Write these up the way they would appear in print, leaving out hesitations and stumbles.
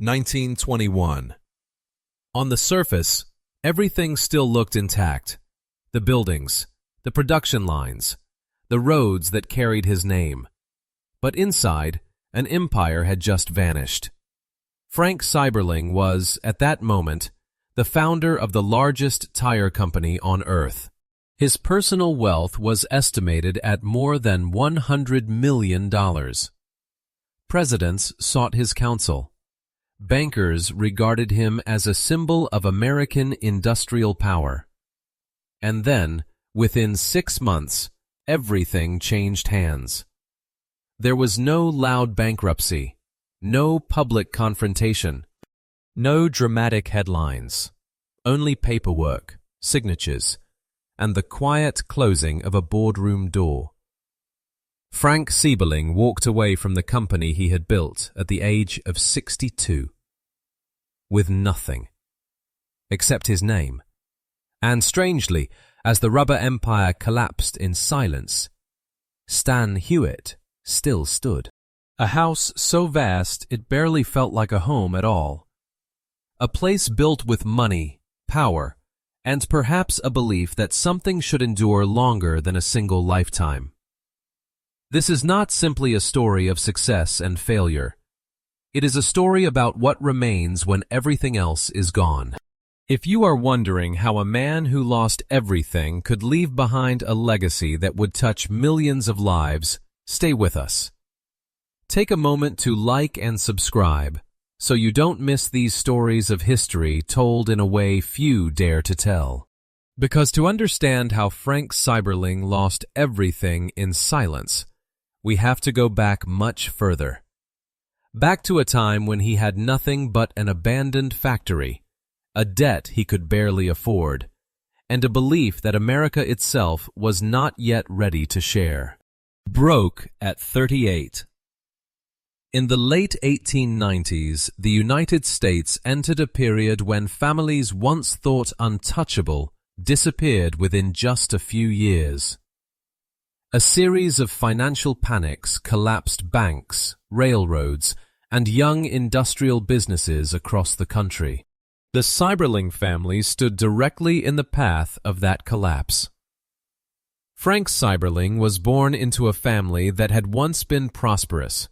1921. On the surface, everything still looked intact. The buildings, the production lines, the roads that carried his name. But inside, an empire had just vanished. Frank Seiberling was, at that moment, the founder of the largest tire company on Earth. His personal wealth was estimated at more than $100 million. Presidents sought his counsel. Bankers regarded him as a symbol of American industrial power. And then, within 6 months, everything changed hands. There was no loud bankruptcy, no public confrontation, no dramatic headlines, only paperwork, signatures, and the quiet closing of a boardroom door. Frank Seiberling walked away from the company he had built at the age of 62, with nothing, except his name. And strangely, as the rubber empire collapsed in silence, Stan Hewitt still stood. A house so vast it barely felt like a home at all. A place built with money, power, and perhaps a belief that something should endure longer than a single lifetime. This is not simply a story of success and failure. It is a story about what remains when everything else is gone. If you are wondering how a man who lost everything could leave behind a legacy that would touch millions of lives, stay with us. Take a moment to like and subscribe, so you don't miss these stories of history told in a way few dare to tell. Because to understand how Frank Seiberling lost everything in silence, we have to go back much further. Back to a time when he had nothing but an abandoned factory, a debt he could barely afford, and a belief that America itself was not yet ready to share. Broke at 38. In the late 1890s, the United States entered a period when families once thought untouchable disappeared within just a few years. A series of financial panics collapsed banks, railroads, and young industrial businesses across the country. The Seiberling family stood directly in the path of that collapse. Frank Seiberling was born into a family that had once been prosperous.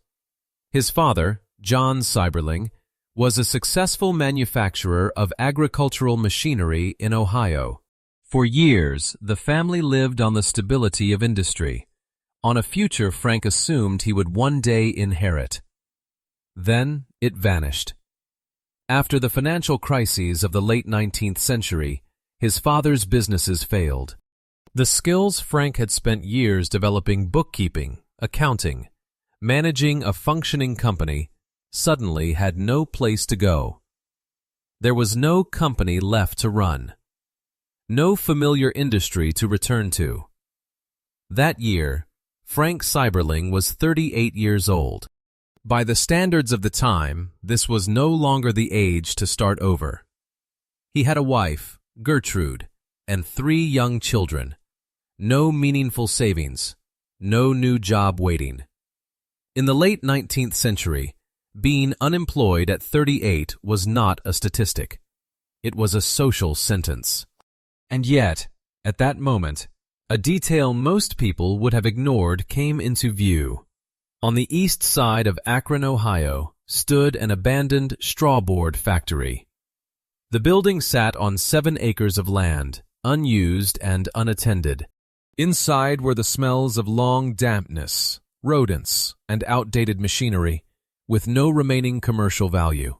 His father, John Seiberling, was a successful manufacturer of agricultural machinery in Ohio. For years, the family lived on the stability of industry, on a future Frank assumed he would one day inherit. Then it vanished. After the financial crises of the late 19th century, his father's businesses failed. The skills Frank had spent years developing bookkeeping, accounting, managing a functioning company, suddenly had no place to go. There was no company left to run. No familiar industry to return to. That year, Frank Seiberling was 38 years old. By the standards of the time, this was no longer the age to start over. He had a wife, Gertrude, and 3 young children. No meaningful savings. No new job waiting. In the late 19th century, being unemployed at 38 was not a statistic. It was a social sentence. And yet, at that moment, a detail most people would have ignored came into view. On the east side of Akron, Ohio, stood an abandoned strawboard factory. The building sat on 7 acres of land, unused and unattended. Inside were the smells of long dampness, rodents, and outdated machinery, with no remaining commercial value.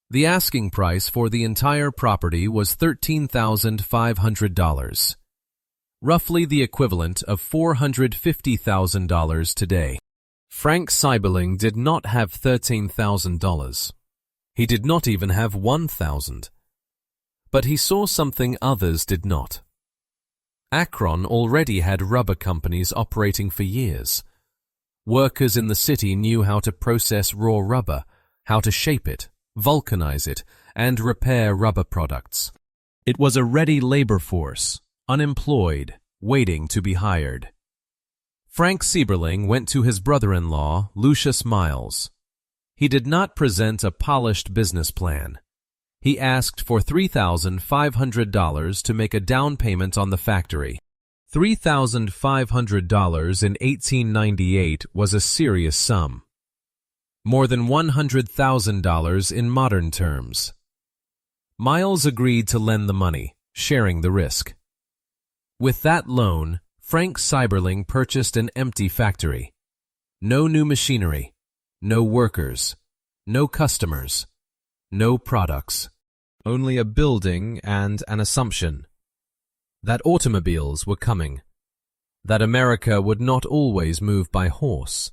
The asking price for the entire property was $13,500, roughly the equivalent of $450,000 today. Frank Seiberling did not have $13,000. He did not even have $1,000. But he saw something others did not. Akron already had rubber companies operating for years. Workers in the city knew how to process raw rubber, how to shape it, vulcanize it, and repair rubber products. It was a ready labor force, unemployed, waiting to be hired. Frank Seiberling went to his brother-in-law, Lucius Miles. He did not present a polished business plan. He asked for $3,500 to make a down payment on the factory. $3,500 in 1898 was a serious sum. More than $100,000 in modern terms. Miles agreed to lend the money, sharing the risk. With that loan, Frank Seiberling purchased an empty factory. No new machinery, no workers, no customers, no products. Only a building and an assumption that automobiles were coming, that America would not always move by horse,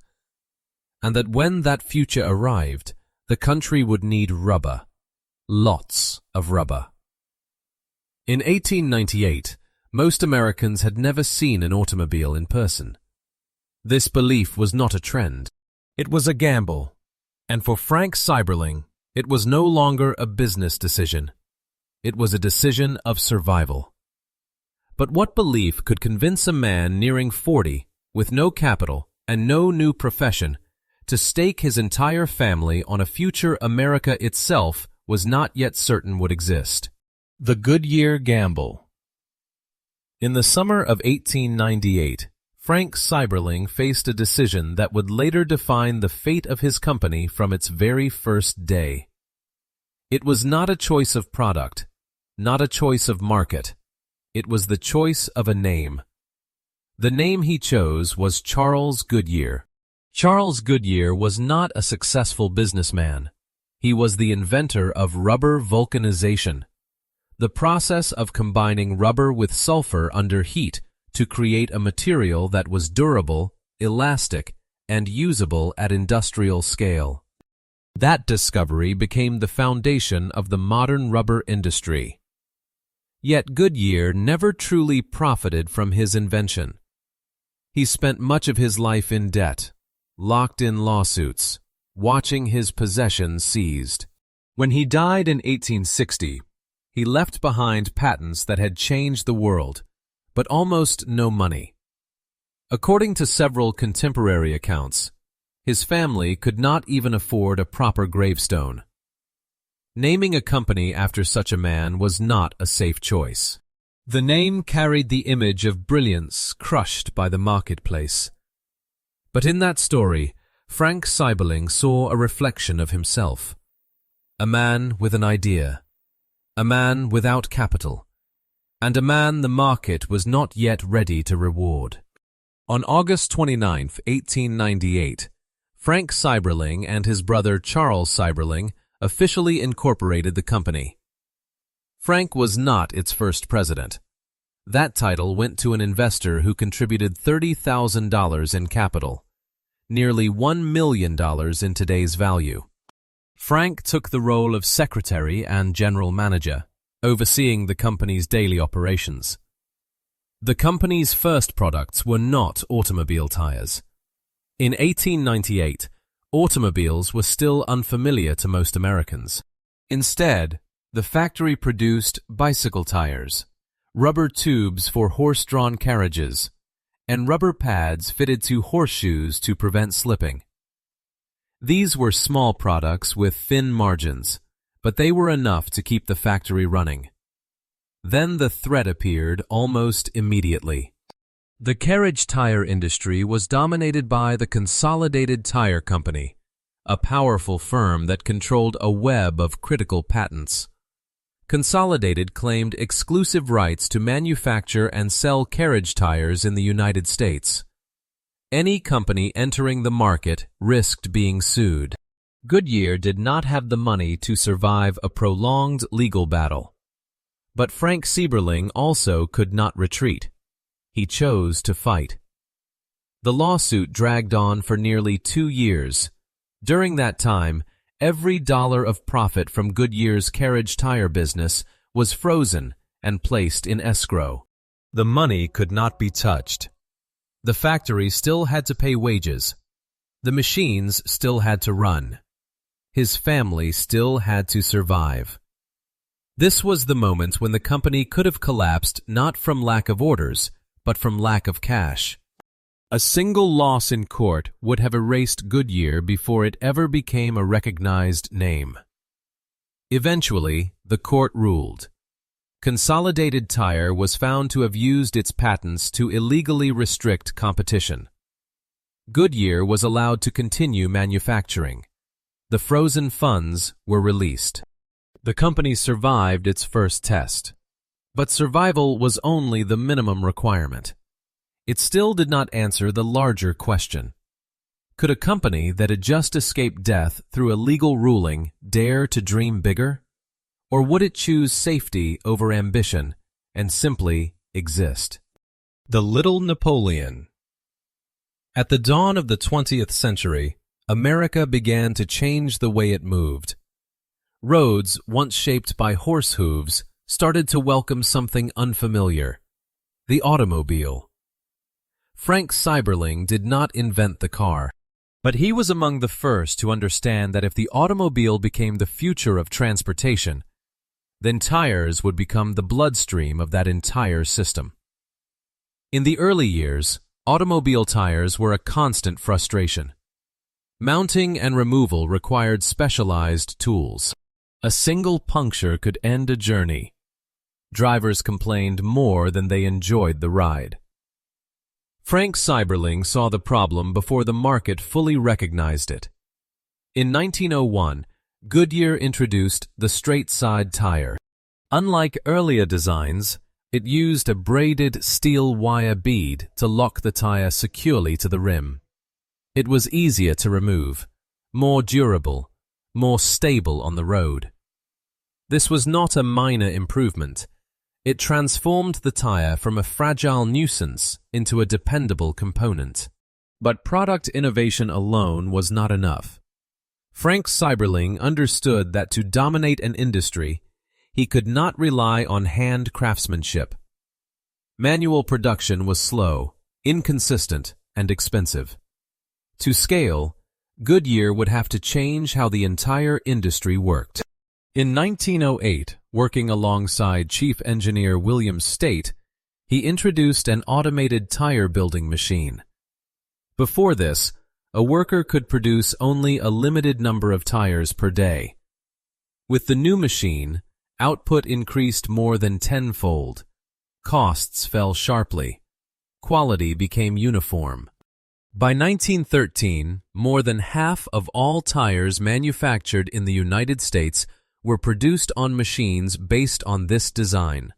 and that when that future arrived, the country would need rubber, lots of rubber. In 1898, most Americans had never seen an automobile in person. This belief was not a trend. It was a gamble, and for Frank Seiberling, it was no longer a business decision. It was a decision of survival. But what belief could convince a man nearing 40, with no capital and no new profession, to stake his entire family on a future America itself was not yet certain would exist? The Goodyear Gamble. In the summer of 1898, Frank Seiberling faced a decision that would later define the fate of his company from its very first day. It was not a choice of product, not a choice of market. It was the choice of a name. The name he chose was Charles Goodyear. Charles Goodyear was not a successful businessman. He was the inventor of rubber vulcanization, the process of combining rubber with sulfur under heat to create a material that was durable, elastic, and usable at industrial scale. That discovery became the foundation of the modern rubber industry. Yet Goodyear never truly profited from his invention. He spent much of his life in debt, locked in lawsuits, watching his possessions seized. When he died in 1860, he left behind patents that had changed the world, but almost no money. According to several contemporary accounts, his family could not even afford a proper gravestone. Naming a company after such a man was not a safe choice. The name carried the image of brilliance crushed by the marketplace. But in that story, Frank Seiberling saw a reflection of himself. A man with an idea, a man without capital, and a man the market was not yet ready to reward. On August 29, 1898, Frank Seiberling and his brother Charles Seiberling officially incorporated the company. Frank was not its first president. That title went to an investor who contributed $30,000 in capital, nearly $1 million in today's value. Frank took the role of secretary and general manager, overseeing the company's daily operations. The company's first products were not automobile tires. In 1898, automobiles were still unfamiliar to most Americans. Instead, the factory produced bicycle tires, rubber tubes for horse-drawn carriages, and rubber pads fitted to horseshoes to prevent slipping. These were small products with thin margins, but they were enough to keep the factory running. Then the threat appeared almost immediately. The carriage tire industry was dominated by the Consolidated Tire Company, a powerful firm that controlled a web of critical patents. Consolidated claimed exclusive rights to manufacture and sell carriage tires in the United States. Any company entering the market risked being sued. Goodyear did not have the money to survive a prolonged legal battle. But Frank Seiberling also could not retreat. He chose to fight. The lawsuit dragged on for nearly 2 years. During that time, every dollar of profit from Goodyear's carriage tire business was frozen and placed in escrow. The money could not be touched. The factory still had to pay wages. The machines still had to run. His family still had to survive. This was the moment when the company could have collapsed not from lack of orders, but from lack of cash. A single loss in court would have erased Goodyear before it ever became a recognized name. Eventually, the court ruled. Consolidated Tire was found to have used its patents to illegally restrict competition. Goodyear was allowed to continue manufacturing. The frozen funds were released. The company survived its first test. But survival was only the minimum requirement. It still did not answer the larger question. Could a company that had just escaped death through a legal ruling dare to dream bigger? Or would it choose safety over ambition and simply exist? The Little Napoleon. At the dawn of the 20th century, America began to change the way it moved. Roads, once shaped by horse hooves, started to welcome something unfamiliar: the automobile. Frank Seiberling did not invent the car, but he was among the first to understand that if the automobile became the future of transportation, then tires would become the bloodstream of that entire system. In the early years, automobile tires were a constant frustration. Mounting and removal required specialized tools. A single puncture could end a journey. Drivers complained more than they enjoyed the ride. Frank Seiberling saw the problem before the market fully recognized it. In 1901, Goodyear introduced the straight-side tire. Unlike earlier designs, it used a braided steel wire bead to lock the tire securely to the rim. It was easier to remove, more durable, more stable on the road. This was not a minor improvement. It transformed the tire from a fragile nuisance into a dependable component. But product innovation alone was not enough. Frank Seiberling understood that to dominate an industry, he could not rely on hand craftsmanship. Manual production was slow, inconsistent, and expensive. To scale, Goodyear would have to change how the entire industry worked. In 1908, working alongside Chief Engineer William State, he introduced an automated tire building machine. Before this, a worker could produce only a limited number of tires per day. With the new machine, output increased more than tenfold. Costs fell sharply. Quality became uniform. By 1913, more than half of all tires manufactured in the United States were produced on machines based on this design.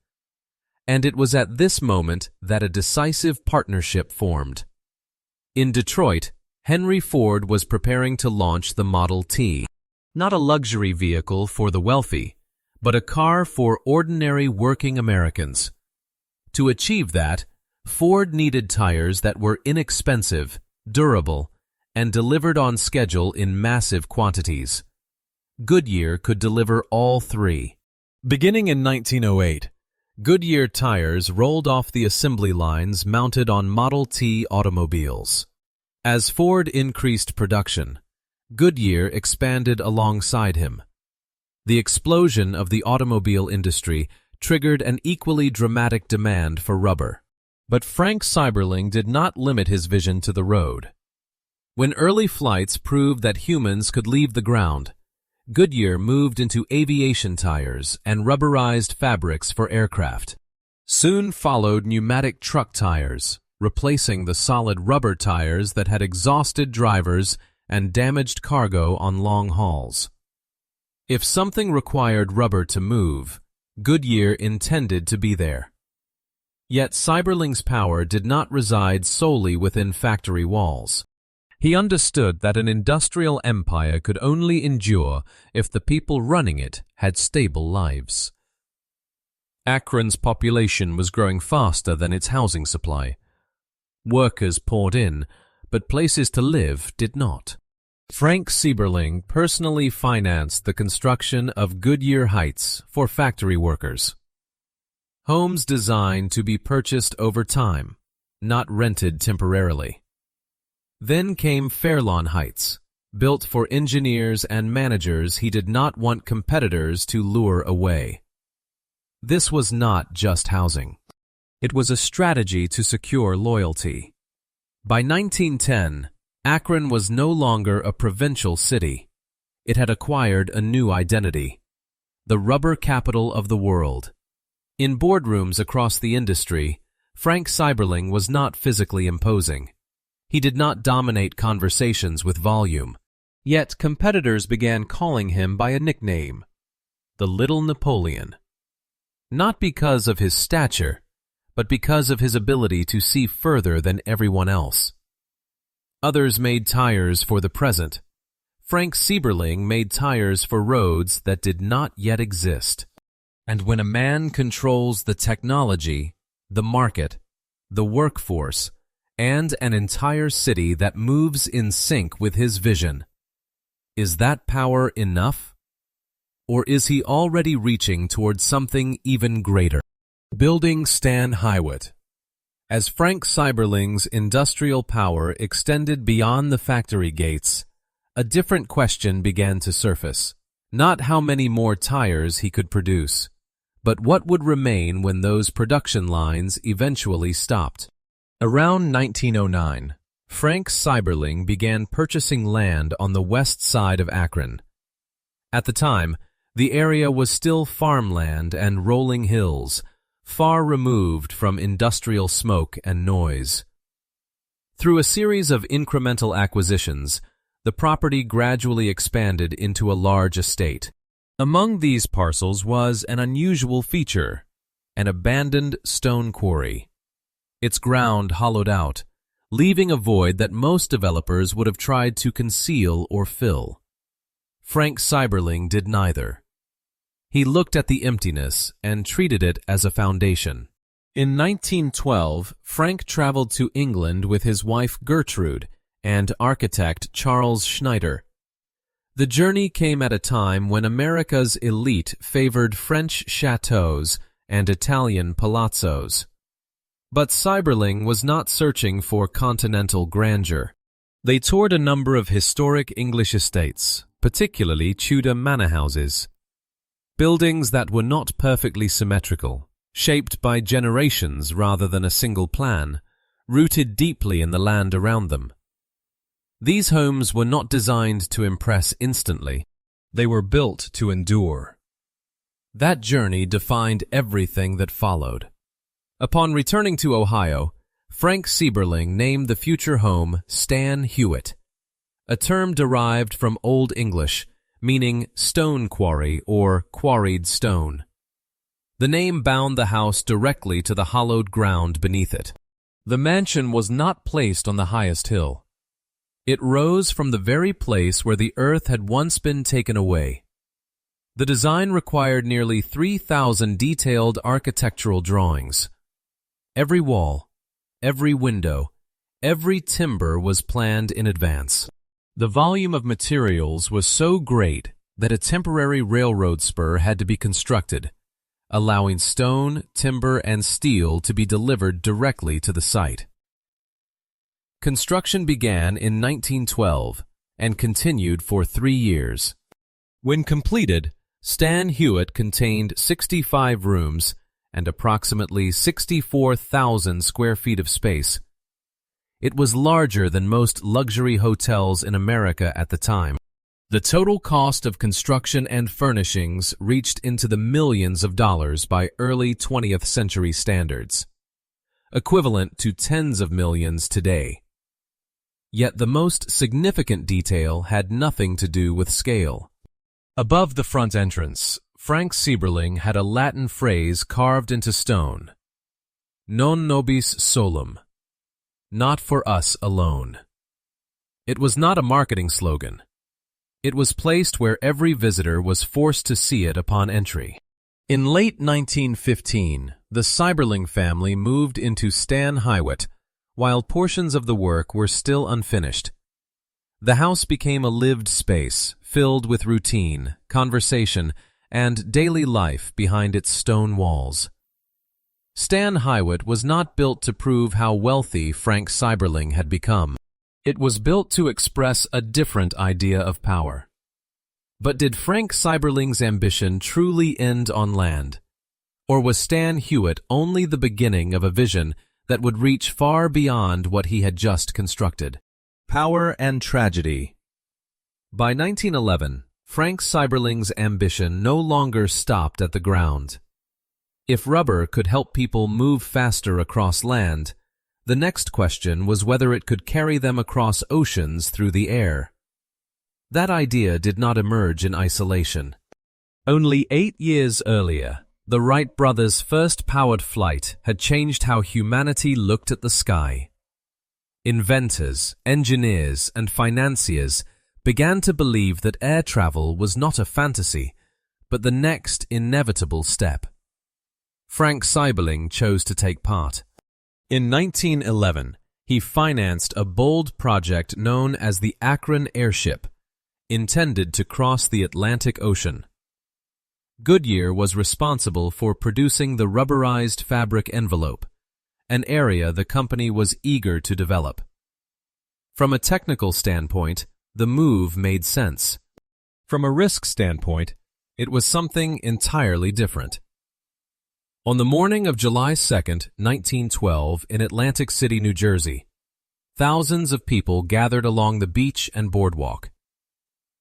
And it was at this moment that a decisive partnership formed. In Detroit, Henry Ford was preparing to launch the Model T, not a luxury vehicle for the wealthy, but a car for ordinary working Americans. To achieve that, Ford needed tires that were inexpensive, durable, and delivered on schedule in massive quantities. Goodyear could deliver all three. Beginning in 1908, Goodyear tires rolled off the assembly lines mounted on Model T automobiles. As Ford increased production, Goodyear expanded alongside him. The explosion of the automobile industry triggered an equally dramatic demand for rubber. But Frank Seiberling did not limit his vision to the road. When early flights proved that humans could leave the ground, Goodyear moved into aviation tires and rubberized fabrics for aircraft. Soon followed pneumatic truck tires, replacing the solid rubber tires that had exhausted drivers and damaged cargo on long hauls. If something required rubber to move, Goodyear intended to be there. Yet Seiberling's power did not reside solely within factory walls. He understood that an industrial empire could only endure if the people running it had stable lives. Akron's population was growing faster than its housing supply. Workers poured in, but places to live did not. Frank Seiberling personally financed the construction of Goodyear Heights for factory workers. Homes designed to be purchased over time, not rented temporarily. Then came Fairlawn Heights, built for engineers and managers he did not want competitors to lure away. This was not just housing. It was a strategy to secure loyalty. By 1910, Akron was no longer a provincial city. It had acquired a new identity, the rubber capital of the world. In boardrooms across the industry, Frank Seiberling was not physically imposing. He did not dominate conversations with volume. Yet competitors began calling him by a nickname, the Little Napoleon. Not because of his stature, but because of his ability to see further than everyone else. Others made tires for the present. Frank Seiberling made tires for roads that did not yet exist. And when a man controls the technology, the market, the workforce, and an entire city that moves in sync with his vision, is that power enough? Or is he already reaching towards something even greater? Building Stan Highway. As Frank Seiberling's industrial power extended beyond the factory gates, a different question began to surface. Not how many more tires he could produce, but what would remain when those production lines eventually stopped. Around 1909, Frank Seiberling began purchasing land on the west side of Akron. At the time, the area was still farmland and rolling hills, far removed from industrial smoke and noise. Through a series of incremental acquisitions, the property gradually expanded into a large estate. Among these parcels was an unusual feature, an abandoned stone quarry. Its ground hollowed out, leaving a void that most developers would have tried to conceal or fill. Frank Seiberling did neither. He looked at the emptiness and treated it as a foundation. In 1912, Frank traveled to England with his wife Gertrude and architect Charles Schneider. The journey came at a time when America's elite favored French chateaux and Italian palazzos. But Seiberling was not searching for continental grandeur. They toured a number of historic English estates, particularly Tudor manor houses. Buildings that were not perfectly symmetrical, shaped by generations rather than a single plan, rooted deeply in the land around them. These homes were not designed to impress instantly. They were built to endure. That journey defined everything that followed. Upon returning to Ohio, Frank Seiberling named the future home Stan Hewitt, a term derived from Old English, meaning stone quarry or quarried stone. The name bound the house directly to the hollowed ground beneath it. The mansion was not placed on the highest hill. It rose from the very place where the earth had once been taken away. The design required nearly 3,000 detailed architectural drawings. Every wall, every window, every timber was planned in advance. The volume of materials was so great that a temporary railroad spur had to be constructed, allowing stone, timber, and steel to be delivered directly to the site. Construction began in 1912 and continued for 3 years. When completed, Stan Hewitt contained 65 rooms and approximately 64,000 square feet of space. It was larger than most luxury hotels in America at the time. The total cost of construction and furnishings reached into the millions of dollars by early 20th century standards, equivalent to tens of millions today. Yet the most significant detail had nothing to do with scale. Above the front entrance, Frank Seiberling had a Latin phrase carved into stone, "Non nobis solum," not for us alone. It was not a marketing slogan. It was placed where every visitor was forced to see it upon entry. In late 1915, the Seiberling family moved into Stan Highway, while portions of the work were still unfinished. The house became a lived space, filled with routine, conversation, and daily life behind its stone walls. Stan Highway was not built to prove how wealthy Frank Seiberling had become. It was built to express a different idea of power. But did Frank Seiberling's ambition truly end on land? Or was Stan Hewitt only the beginning of a vision that would reach far beyond what he had just constructed. Power and tragedy. By 1911, Frank Seiberling's ambition no longer stopped at the ground. If rubber could help people move faster across land, the next question was whether it could carry them across oceans through the air. That idea did not emerge in isolation. Only 8 years earlier, the Wright brothers' first powered flight had changed how humanity looked at the sky. Inventors, engineers, and financiers began to believe that air travel was not a fantasy, but the next inevitable step. Frank Seiberling chose to take part. In 1911, he financed a bold project known as the Akron Airship, intended to cross the Atlantic Ocean. Goodyear was responsible for producing the rubberized fabric envelope, an area the company was eager to develop. From a technical standpoint, the move made sense. From a risk standpoint, it was something entirely different. On the morning of July 2, 1912, in Atlantic City, New Jersey, thousands of people gathered along the beach and boardwalk.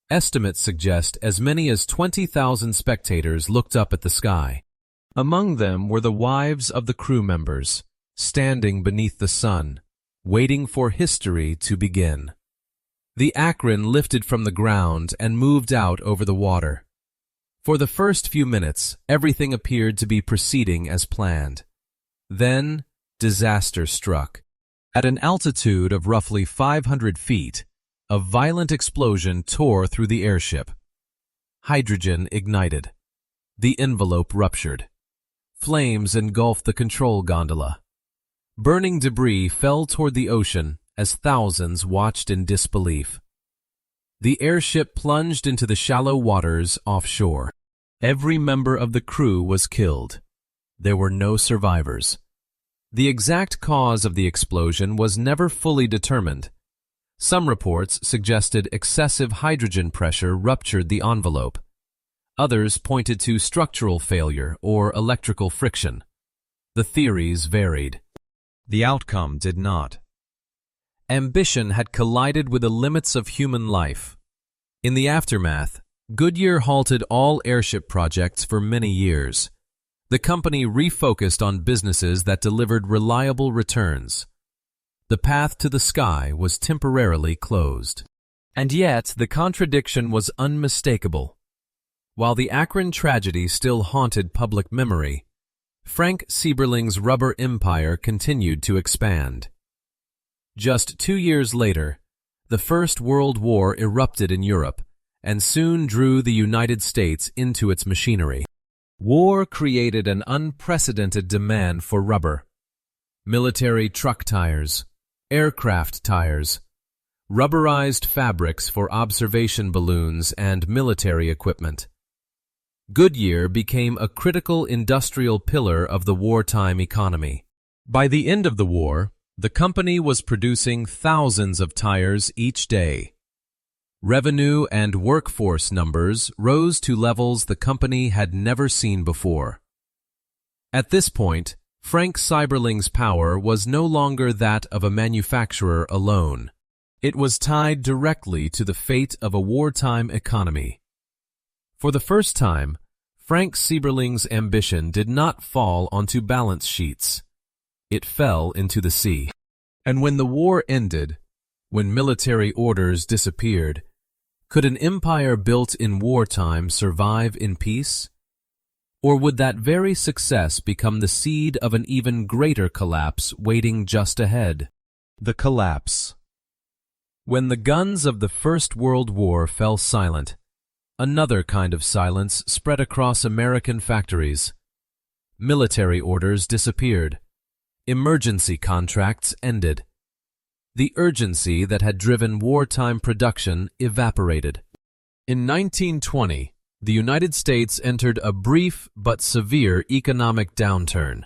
Estimates suggest as many as 20,000 spectators looked up at the sky. Among them were the wives of the crew members, standing beneath the sun, waiting for history to begin. The Akron lifted from the ground and moved out over the water. For the first few minutes, everything appeared to be proceeding as planned. Then, disaster struck. At an altitude of roughly 500 feet, a violent explosion tore through the airship. Hydrogen ignited. The envelope ruptured. Flames engulfed the control gondola. Burning debris fell toward the ocean as thousands watched in disbelief. The airship plunged into the shallow waters offshore. Every member of the crew was killed. There were no survivors. The exact cause of the explosion was never fully determined. Some reports suggested excessive hydrogen pressure ruptured the envelope. Others pointed to structural failure or electrical friction. The theories varied. The outcome did not. Ambition had collided with the limits of human life. In the aftermath, Goodyear halted all airship projects for many years. The company refocused on businesses that delivered reliable returns. The path to the sky was temporarily closed. And yet, the contradiction was unmistakable. While the Akron tragedy still haunted public memory, Frank Seiberling's rubber empire continued to expand. Just 2 years later, the First World War erupted in Europe and soon drew the United States into its machinery. War created an unprecedented demand for rubber. Military truck tires, aircraft tires, rubberized fabrics for observation balloons and military equipment. Goodyear became a critical industrial pillar of the wartime economy. By the end of the war, the company was producing thousands of tires each day. Revenue and workforce numbers rose to levels the company had never seen before. At this point, Frank Seiberling's power was no longer that of a manufacturer alone. It was tied directly to the fate of a wartime economy. For the first time, Frank Seiberling's ambition did not fall onto balance sheets. It fell into the sea. And when the war ended, when military orders disappeared, could an empire built in wartime survive in peace? Or would that very success become the seed of an even greater collapse waiting just ahead? The collapse. When the guns of the First World War fell silent, another kind of silence spread across American factories. Military orders disappeared. Emergency contracts ended. The urgency that had driven wartime production evaporated. In 1920, the United States entered a brief but severe economic downturn.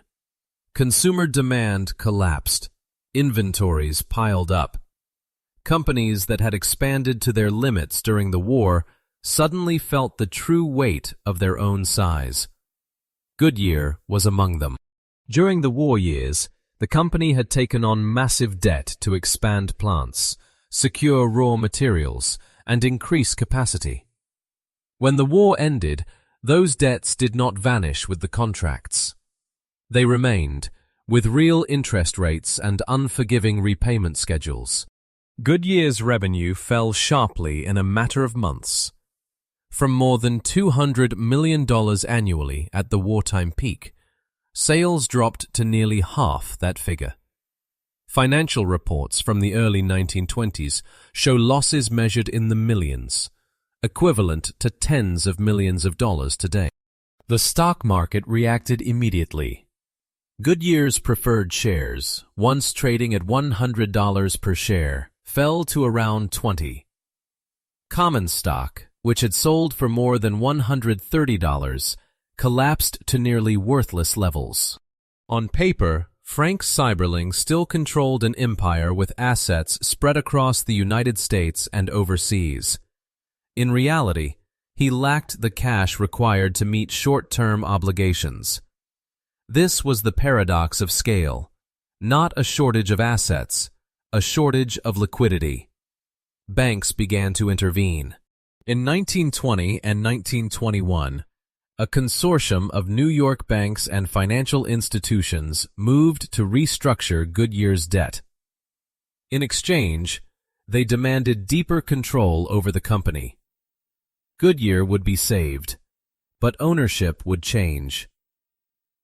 Consumer demand collapsed. Inventories piled up. Companies that had expanded to their limits during the war suddenly felt the true weight of their own size. Goodyear was among them. During the war years, The company had taken on massive debt to expand plants, secure raw materials, and increase capacity. When the war ended, those debts did not vanish with the contracts. They remained, with real interest rates and unforgiving repayment schedules. Goodyear's revenue fell sharply in a matter of months. From more than $200 million annually at the wartime peak, sales dropped to nearly half that figure. Financial reports from the early 1920s show losses measured in the millions, equivalent to tens of millions of dollars today. The stock market reacted immediately. Goodyear's preferred shares, once trading at $100 per share, fell to around $20. Common stock, which had sold for more than $130, collapsed to nearly worthless levels. On paper, Frank Seiberling still controlled an empire with assets spread across the United States and overseas. In reality, he lacked the cash required to meet short-term obligations. This was the paradox of scale, not a shortage of assets, a shortage of liquidity. Banks began to intervene. In 1920 and 1921, a consortium of New York banks and financial institutions moved to restructure Goodyear's debt. In exchange, they demanded deeper control over the company. Goodyear would be saved, but ownership would change.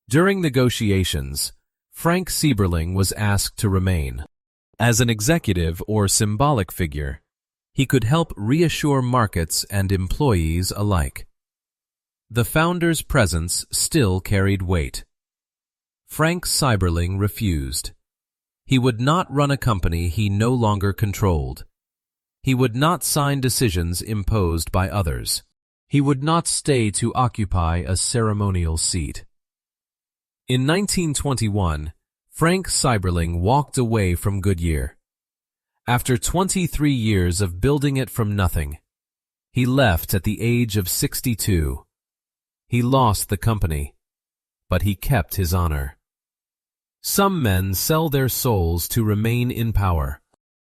During negotiations, Frank Seiberling was asked to remain. As an executive or symbolic figure, he could help reassure markets and employees alike. The founder's presence still carried weight. Frank Seiberling refused. He would not run a company he no longer controlled. He would not sign decisions imposed by others. He would not stay to occupy a ceremonial seat. In 1921, Frank Seiberling walked away from Goodyear. After 23 years of building it from nothing, he left at the age of 62. He lost the company, but he kept his honor. Some men sell their souls to remain in power.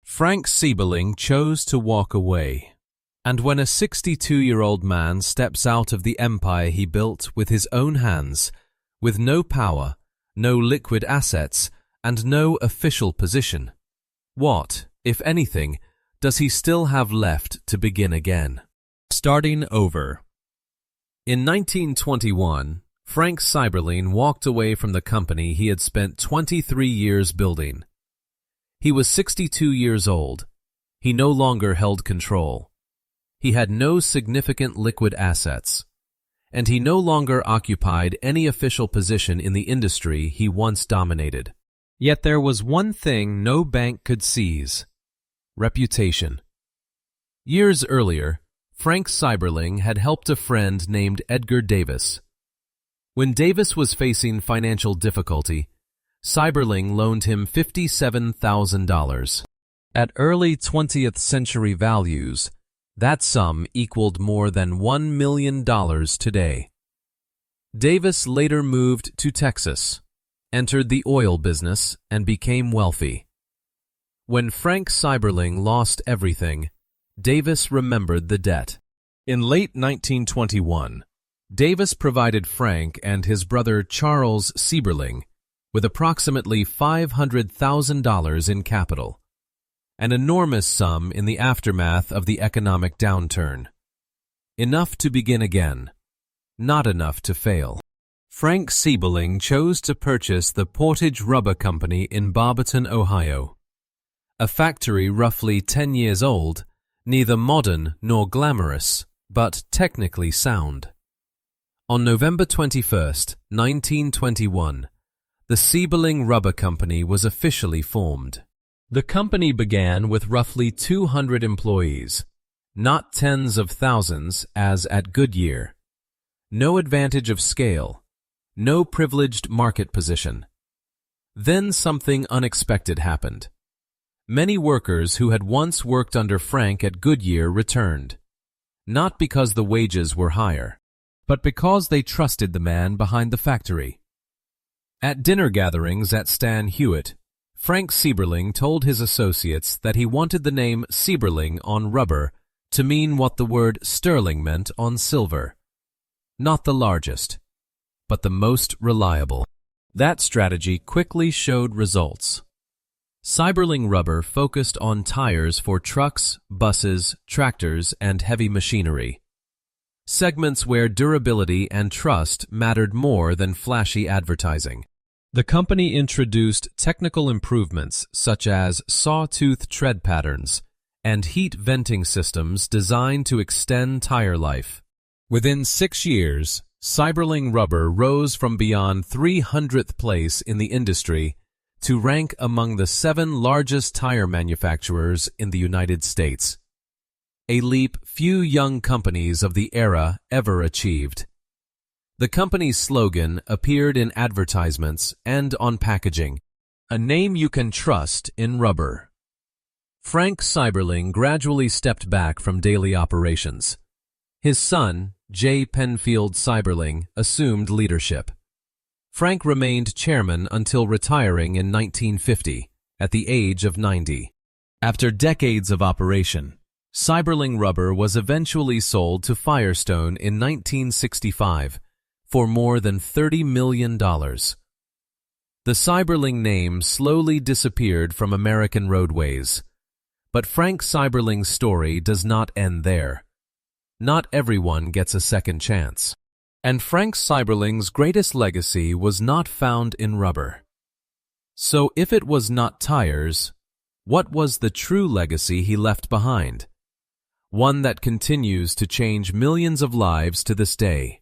Frank Seiberling chose to walk away. And when a 62-year-old man steps out of the empire he built with his own hands, with no power, no liquid assets, and no official position, what, if anything, does he still have left to begin again? Starting over. In 1921, Frank Seiberling walked away from the company he had spent 23 years building. He was 62 years old. He no longer held control. He had no significant liquid assets, and he no longer occupied any official position in the industry he once dominated. Yet there was one thing no bank could seize: reputation. Years earlier, Frank Seiberling had helped a friend named Edgar Davis. When Davis was facing financial difficulty, Seiberling loaned him $57,000. At early 20th century values, that sum equaled more than $1 million today. Davis later moved to Texas, entered the oil business, and became wealthy. When Frank Seiberling lost everything, Davis remembered the debt. In late 1921, Davis provided Frank and his brother Charles Seiberling with approximately $500,000 in capital, an enormous sum in the aftermath of the economic downturn. Enough to begin again, not enough to fail. Frank Seiberling chose to purchase the Portage Rubber Company in Barberton, Ohio. A factory roughly 10 years old, neither modern nor glamorous, but technically sound. On November 21, 1921, the Seiberling Rubber Company was officially formed. The company began with roughly 200 employees, not tens of thousands as at Goodyear. No advantage of scale, no privileged market position. Then something unexpected happened. Many workers who had once worked under Frank at Goodyear returned, not because the wages were higher, but because they trusted the man behind the factory. At dinner gatherings at Stan Hewitt, Frank Seiberling told his associates that he wanted the name Seiberling on rubber to mean what the word sterling meant on silver. Not the largest, but the most reliable. That strategy quickly showed results. Seiberling rubber focused on tires for trucks, buses, tractors, and heavy machinery. Segments where durability and trust mattered more than flashy advertising. The company introduced technical improvements such as sawtooth tread patterns and heat venting systems designed to extend tire life. Within 6 years, Seiberling rubber rose from beyond 300th place in the industry to rank among the 7 largest tire manufacturers in the United States. A leap few young companies of the era ever achieved. The company's slogan appeared in advertisements and on packaging, "A name you can trust in rubber." Frank Seiberling gradually stepped back from daily operations. His son, J. Penfield Seiberling, assumed leadership. Frank remained chairman until retiring in 1950, at the age of 90. After decades of operation, Seiberling rubber was eventually sold to Firestone in 1965 for more than $30 million. The Seiberling name slowly disappeared from American roadways, but Frank Seiberling's story does not end there. Not everyone gets a second chance. And Frank Seiberling's greatest legacy was not found in rubber. So if it was not tires, what was the true legacy he left behind? One that continues to change millions of lives to this day.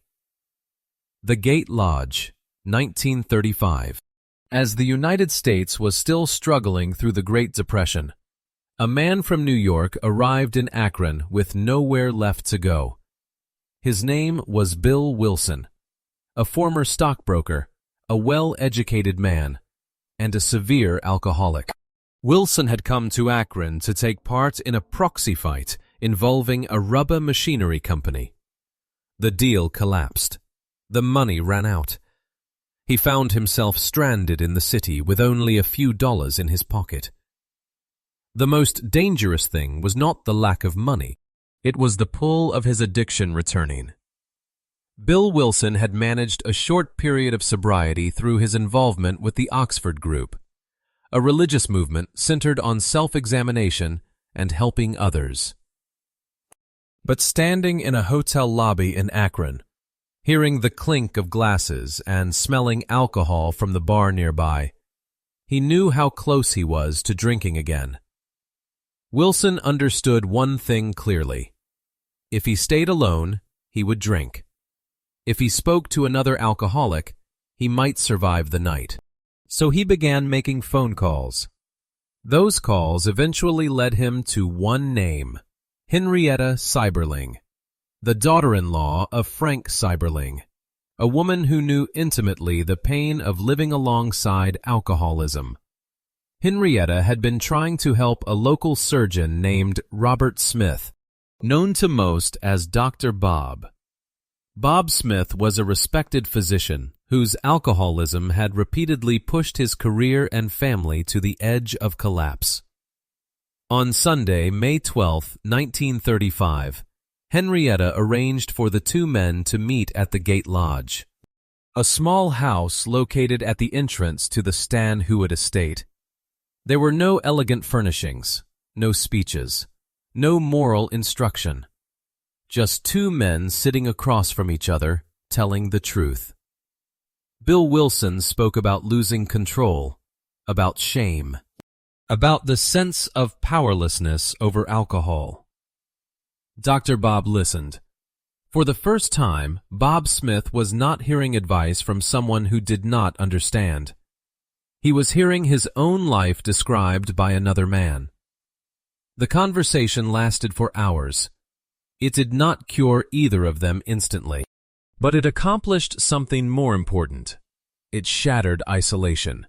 The Gate Lodge, 1935. As the United States was still struggling through the Great Depression, a man from New York arrived in Akron with nowhere left to go. His name was Bill Wilson, a former stockbroker, a well-educated man, and a severe alcoholic. Wilson had come to Akron to take part in a proxy fight involving a rubber machinery company. The deal collapsed. The money ran out. He found himself stranded in the city with only a few dollars in his pocket. The most dangerous thing was not the lack of money. It was the pull of his addiction returning. Bill Wilson had managed a short period of sobriety through his involvement with the Oxford Group, a religious movement centered on self-examination and helping others. But standing in a hotel lobby in Akron, hearing the clink of glasses and smelling alcohol from the bar nearby, he knew how close he was to drinking again. Wilson understood one thing clearly. If he stayed alone, he would drink. If he spoke to another alcoholic, he might survive the night. So he began making phone calls. Those calls eventually led him to one name, Henrietta Seiberling, the daughter-in-law of Frank Seiberling, a woman who knew intimately the pain of living alongside alcoholism. Henrietta had been trying to help a local surgeon named Robert Smith, known to most as Dr. Bob. Bob Smith was a respected physician whose alcoholism had repeatedly pushed his career and family to the edge of collapse. On Sunday, May 12, 1935, Henrietta arranged for the two men to meet at the Gate Lodge, a small house located at the entrance to the Stan Hewitt estate. There were no elegant furnishings, no speeches, no moral instruction. Just two men sitting across from each other, telling the truth. Bill Wilson spoke about losing control, about shame, about the sense of powerlessness over alcohol. Dr. Bob listened. For the first time, Bob Smith was not hearing advice from someone who did not understand. He was hearing his own life described by another man. The conversation lasted for hours. It did not cure either of them instantly, but it accomplished something more important. It shattered isolation.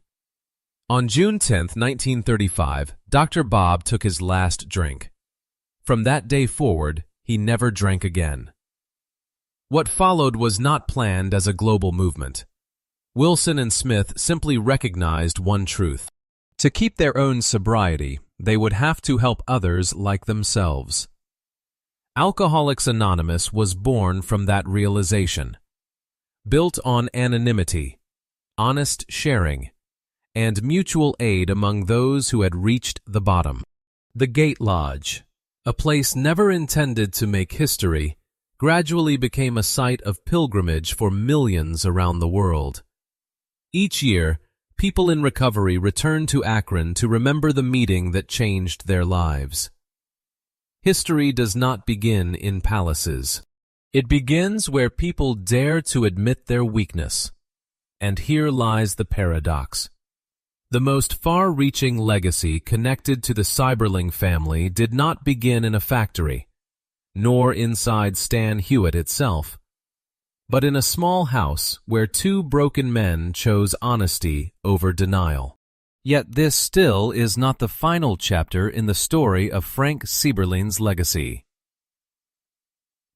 On June 10, 1935, Dr. Bob took his last drink. From that day forward, he never drank again. What followed was not planned as a global movement. Wilson and Smith simply recognized one truth. To keep their own sobriety, they would have to help others like themselves. Alcoholics Anonymous was born from that realization. Built on anonymity, honest sharing, and mutual aid among those who had reached the bottom. The Gate Lodge, a place never intended to make history, gradually became a site of pilgrimage for millions around the world. Each year, people in recovery return to Akron to remember the meeting that changed their lives. History does not begin in palaces. It begins where people dare to admit their weakness. And here lies the paradox. The most far-reaching legacy connected to the Seiberling family did not begin in a factory, nor inside Stan Hewitt itself, but in a small house where two broken men chose honesty over denial. Yet this still is not the final chapter in the story of Frank Seiberling's legacy.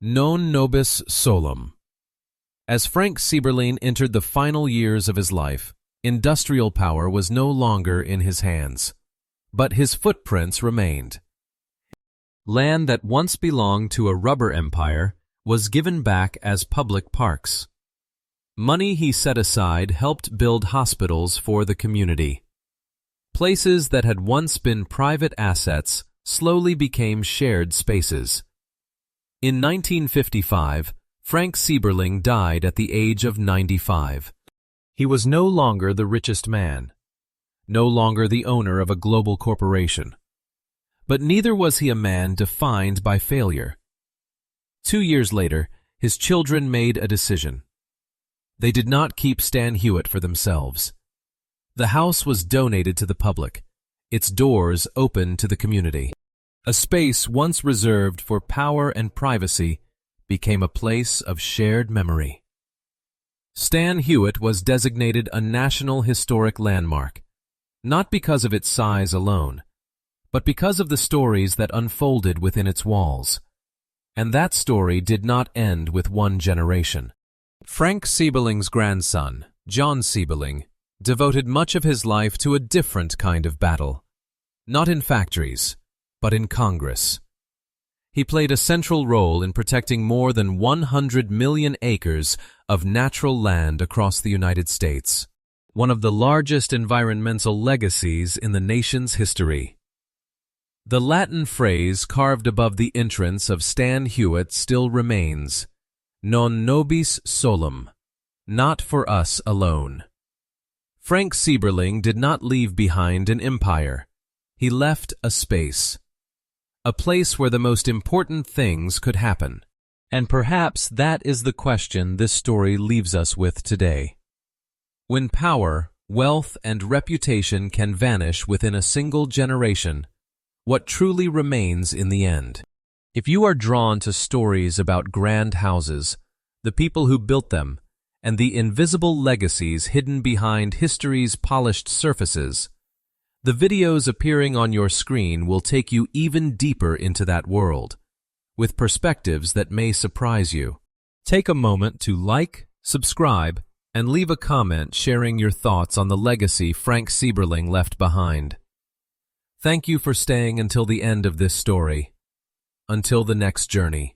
Non nobis solum. As Frank Seiberling entered the final years of his life, industrial power was no longer in his hands, but his footprints remained. Land that once belonged to a rubber empire was given back as public parks. Money he set aside helped build hospitals for the community. Places that had once been private assets slowly became shared spaces. In 1955, Frank Seiberling died at the age of 95. He was no longer the richest man, no longer the owner of a global corporation. But neither was he a man defined by failure. 2 years later, his children made a decision. They did not keep Stan Hewitt for themselves. The house was donated to the public, its doors open to the community. A space once reserved for power and privacy became a place of shared memory. Stan Hewitt was designated a National Historic Landmark, not because of its size alone, but because of the stories that unfolded within its walls. And that story did not end with one generation. Frank Seiberling's grandson, John Seiberling, devoted much of his life to a different kind of battle, not in factories, but in Congress. He played a central role in protecting more than 100 million acres of natural land across the United States, one of the largest environmental legacies in the nation's history. The Latin phrase carved above the entrance of Stan Hewitt still remains, non nobis solum, not for us alone. Frank Seiberling did not leave behind an empire. He left a space, a place where the most important things could happen. And perhaps that is the question this story leaves us with today. When power, wealth, and reputation can vanish within a single generation, what truly remains in the end? If you are drawn to stories about grand houses, the people who built them, and the invisible legacies hidden behind history's polished surfaces, the videos appearing on your screen will take you even deeper into that world, with perspectives that may surprise you. Take a moment to like, subscribe, and leave a comment sharing your thoughts on the legacy Frank Seiberling left behind. Thank you for staying until the end of this story. Until the next journey.